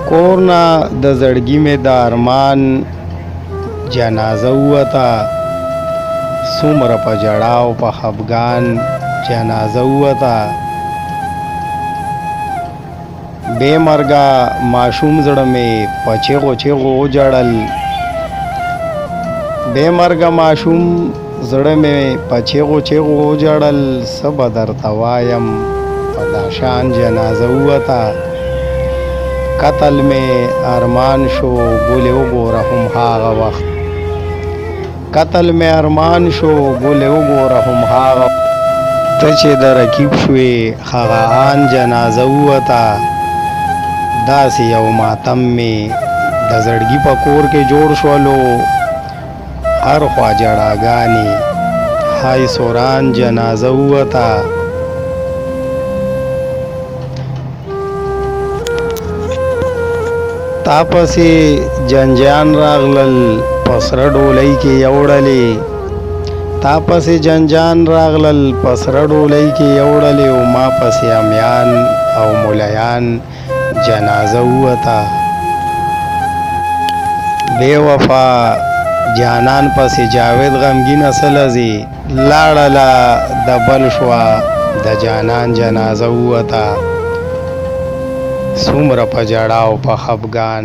کورنا د زړګي مې د ارمان جنازه ووته، څومره په ژړا او په خفګان جنازه ووته. بې مرګه ماشوم زړه مې په چیغو چیغو وجړل، بې مرګه ماشوم زړه مې په چیغو چیغو وجړل. څه به درته وایم په دا شان جنازه ووته. قتل مې ارمان شو ګلې وګوره هم هغه وخت، قتل مې ارمان شو ګلې وګوره هم هغه ته چې د رقیب شوې هغه آن جنازه ووته. داسې یو ماتم مې د زړګي په کور کې جوړ شولو، هر خوا جړاګانې های سوران جنازه ووته. تا پسې جنجان راغلل په سره ډولۍ کې یوړلې، تا پسې جنجان راغلل په سره ډولۍ کې یوړلې، او ما پسې امیان او ملیان جنازه ووته. بې وفا جانان پسې جاوید غمګینه سلځي، لاړله د بل شوه د جانان جنازه ووته. څومره په ژړا او په خفګان